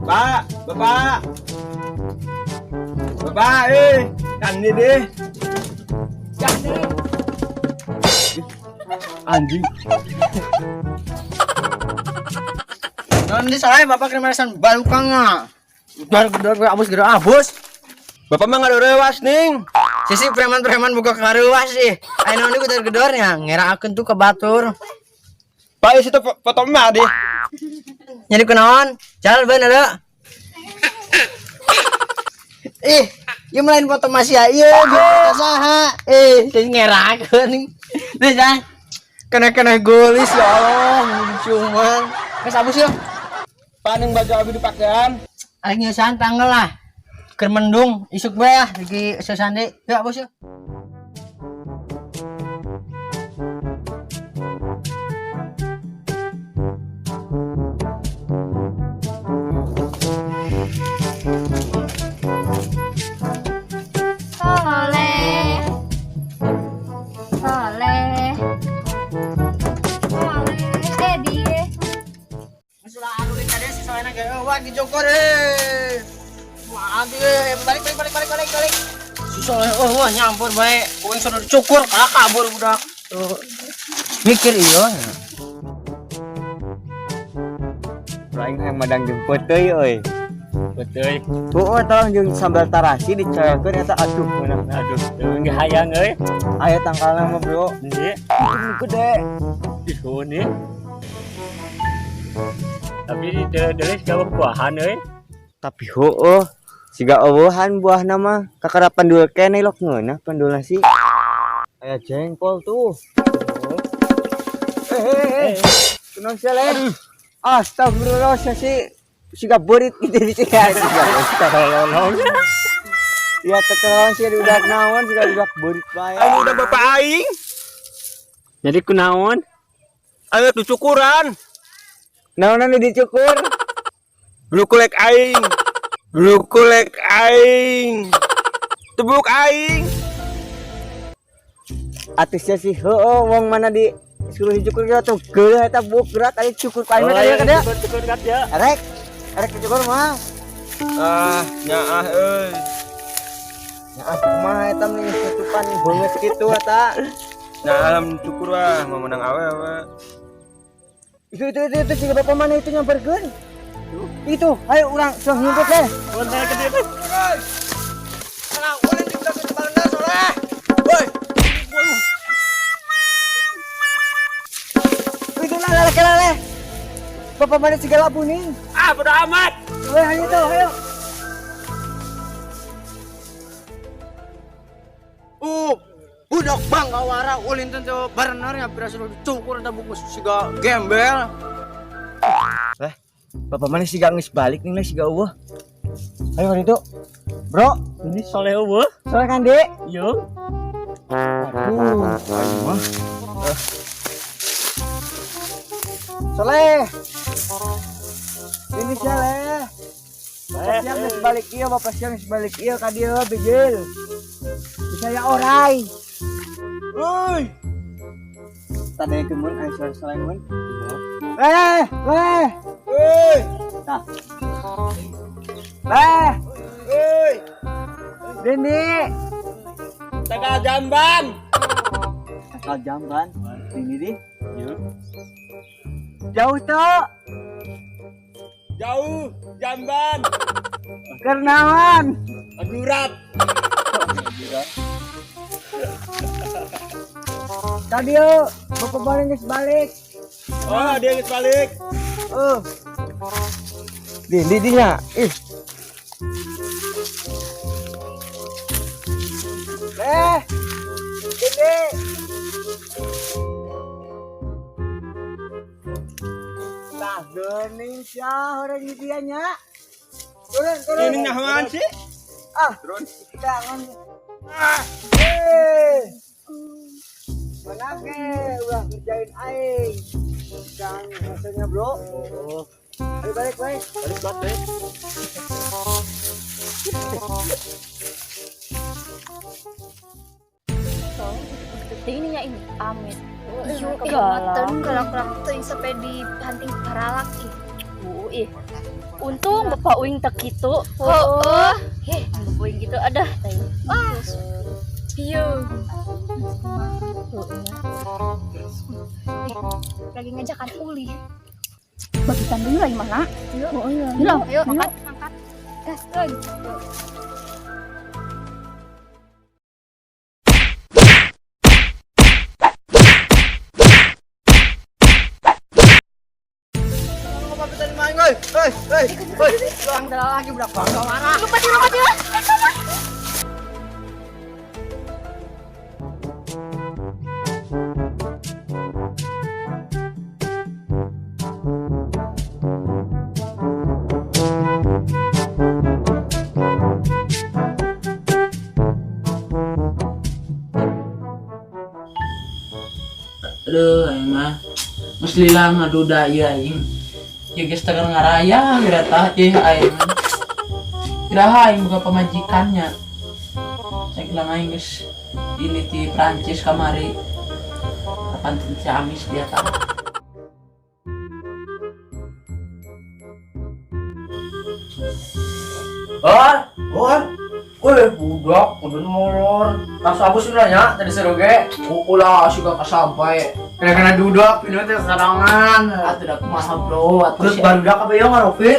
Bapak. Bapak, kan ini deh. Anjing. Nanti saya bapak kemarisan balukangnya. Gedor abus. Bapak mah nggak rewas ning. Sisi preman buka karuas sih. Ayo nanti gedor-gedornya. Ngira akan tuh ke batur. Pak, isi tuh foto mah deh. Jadi kenaon? Jalan bener ada. Ieu melain foto masih ya. Iya, foto saha. Saya ngerakeun nih. Nih, San. Kena golis ya Allah, cuman. Geus abus yuk. Paning baju abi dipakaian. Aing nyusahan tanggal lah. Keur mendung, isuk bae ya di sesande. Yuk, abus yuk. Wah, dijokor balik. Susah wah nyampur bae. Kuing sudah dicukur, kabur budak. Mikir iya. Lain madang jemput teuy euy. Betul. Tuh tolong jeung sambal tarasi dicoyokeun eta aduh meunang aduh. Geus hayang euy. Aya tangkalna mah, Bro. Ieu. Gede. Ih, nih. Tapi dari segala buahan tapi siga obohan buah nama kakara pandul kene lok ngeunah pandulna sih aya jengkol tuh kenal sale astagfirullah sih siga berit gitu di sini astagfirullah ya tetelan sih udah naon siga udah berit bae udah bapak aing jadi kunaon aya tuh cukuran naonan dicukur blukulek aing tebuk aing atusnya sih wong mana di suruh dicukur gitu tuh geuleuh eta buk gerak ari cukur aing teh kada cukur kat ya arek dicukur mah nyaah euy nyaah kumaha eta mah tutupan beungeut kitu eta nah cukur wah mau menang awe itu si bapak mana itu nyamperkeun itu ayo urang suang nyumput deh bontai ke dia alah ulin di belakang kepalana soleh woi itu lele bapak mana segala buning bodo amat woi ayo tuh ayo budak bang kawara ulin tentu berenarnya berasa dicukur dan bungkus siga gembel bapak mana siga geus balik nih siga eueuh ayo itu bro ini soleh eueuh soleh kan dek yo soleh ini soleh bapak siang geus balik ieu bapak siang geus balik ieu ka dieu bijil bisa ya orai woi tadi kemun aisyah selain woi tah woi Dendi Tegal jamban ini di jauh tuh jauh jamban kernawan adurat tadi bapak balik balik dia geus balik dinya Dede tah geuning sia orang dia nya turun ini nyahoan sih turun jangan mana ke udah kerjain aing jangan rasanya bro balik balik ininya ini amin iya galak tuh sampai di hunting paralak ih Untung bapak uing tak gitu. Oh. Bapak uing gitu ada. Wah. Pieu. Lagi ngajakan uli. Bagikan dulu lagi mana? Yuk. Oh iya. Ayo angkat. Gas, lagi berapa? Marah. Lupa dia. Aduh, aing mah geus lila ngaduda ieu aing. Ieu geus tegar ngaraya geratah ieu aing. Kiraha aing boga pamajikannya. Sakilang aing geus ini ti Prancis kamari. Kapan teh Ciamis dia tah. Budak, udah molor. Langsung aku sih nanya, tadi seru ge. Ulah suka kasampai. Kena dudak, pindah teh sarangan. Atuh dak kumaha bro, atuh Terus barudak apa ya ngaropi?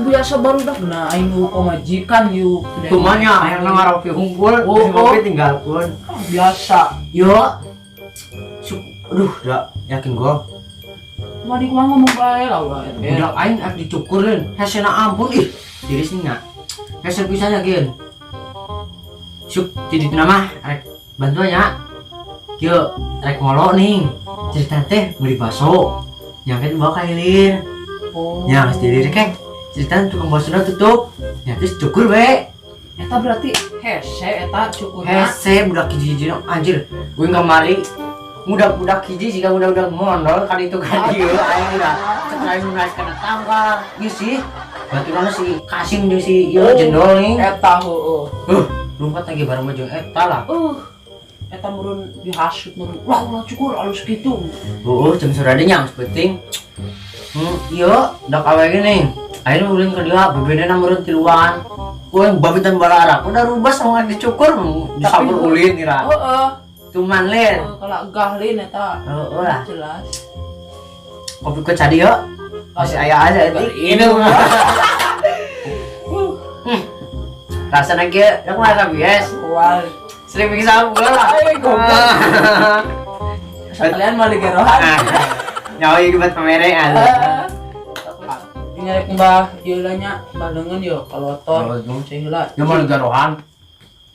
biasa barudak nah aing nu pamajikan yuk. Kumanya aya ngaropi hungkul, ngopi tinggalkeun. Biasa. Yo. Aduh, dak yakin gua. Mari kumaha ngomong bae lah ulah. Budak aing ak dicukureun. Hesena ampun ih. Dirisnya. Hese pisannya gen. Syuk jadi nama rek bantunya. Kieu rek ngolo nih. Cerita teh beli bakso. Yang kan bawa kailir. Oh. Ya geus diri rek. Cerita tukang baksonya tutup. Ya terus cukur we. Eta berarti hese eta cukurna. Hese budak hiji-hiji anjir. Gue kamari budak hiji jika budak ngondol kan itu kan ieu aya udah cerai nulis kana tangga. Ieu sih. Baturan si Kasim jeung si ieu jendol nih. Eta heueuh. Lumpat lagi bareng jeung eta lah. Eta murun dihasut murun. Ulah cukur alus kitu. Jam sore nya geus penting. Ieu dak awe geuning. Ayeuna ulin ka dieu bebedana meureun tiluan. Kuing babitan balara. Udah rubah sama dicukur disabur ulin kira. Heeh. Cuman len. Kalau gahlin eta. Heeh lah. Jelas. Kopi ku cadi yuk. Masih aya aja ini. Rasana ge yang rasa bias. Wah. Sering bikin sabun lah. Sekalian mau digerohan. Nyawa ieu buat pamerean. Nyarek mbah ieu nya balengan yo kalotor. Cai heula. Ieu mah garohan.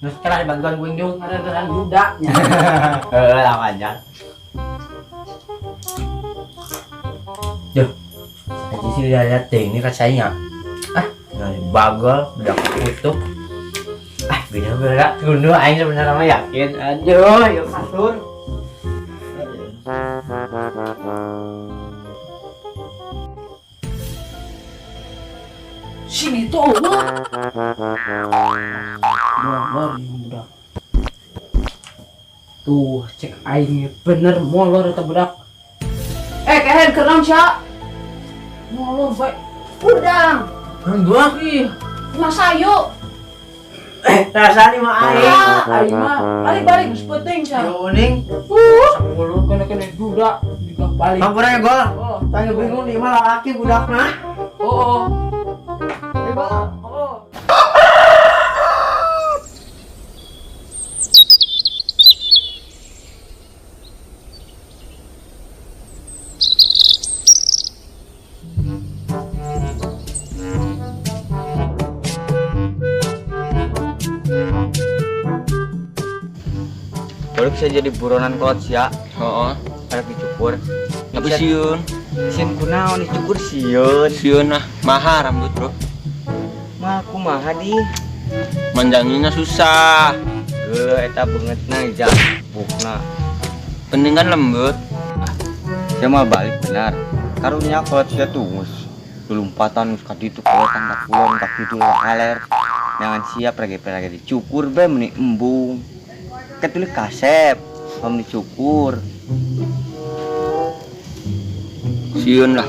Terus kira bantuan kuing jeung Ngaran budak. Heeh lah aja. Yo. Aji sih lihat teh ini katanya. Bagol udah kutup. Beda-beda kudu aing sebenarnya mah yakin. Aduh, yuk kasur. Sini tuh. Molor ini budak. Tuh, cek aing bener molor eta budak. Kehen keurang sia. Molor bae. Udang. Gua Ih, masa yuk. rasanya mah Aing mah balik-balik geus penting sia. Uning. Sapuluh kena budak juga balik. Kampunanya gol. Oh, Tanya bingung di mana laki budakna. oh. Gol. Oh. Baru bisa jadi buronan kolot sia. Heeh. Arek dicukur. Tapi sieun. Sieun kunaon dicukur sieun. Sieun nah mahal rambut, Bro. Mah kumaha di? Manjanginnya susah. Eta beungeutna jabukna. Penting kan lembut. Saya mah balik benar. Karunya kolot sia tungus. Lumpatan ka ditu kolot tak kulon tak ditu aler. Jangan siap lagi dicukur be meni embung. Ketulis kasep, mau dicukur. Sieun lah.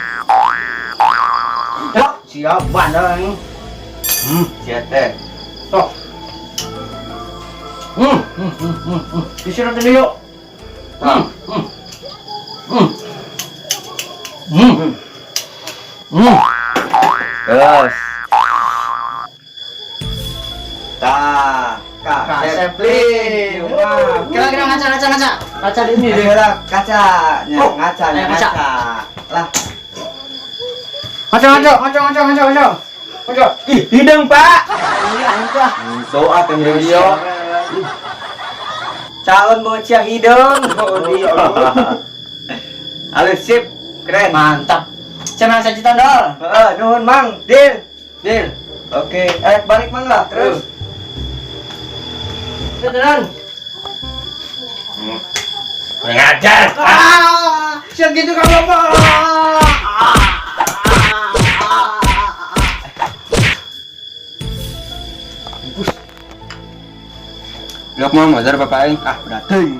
Gaban dah ini. Siap teh. Tok. Disuruh dulu yuk. Terus. Tah, Kaseplin. Kira-kira ngaca. Ngaca di ini deh. Kaca, ngaca. Lah, Ngaca. ih, hidung, Pak. Doa kan dia. Calon bocah hidung. Halus sip, keren. Mantap. Cuma 1 juta dol. Nuhun Mang, deal. Oke, balik Mang lah, terus. Beneran. Ngajar. Segitu kamu apa? Lok mau mazar bapak aing berat teuing.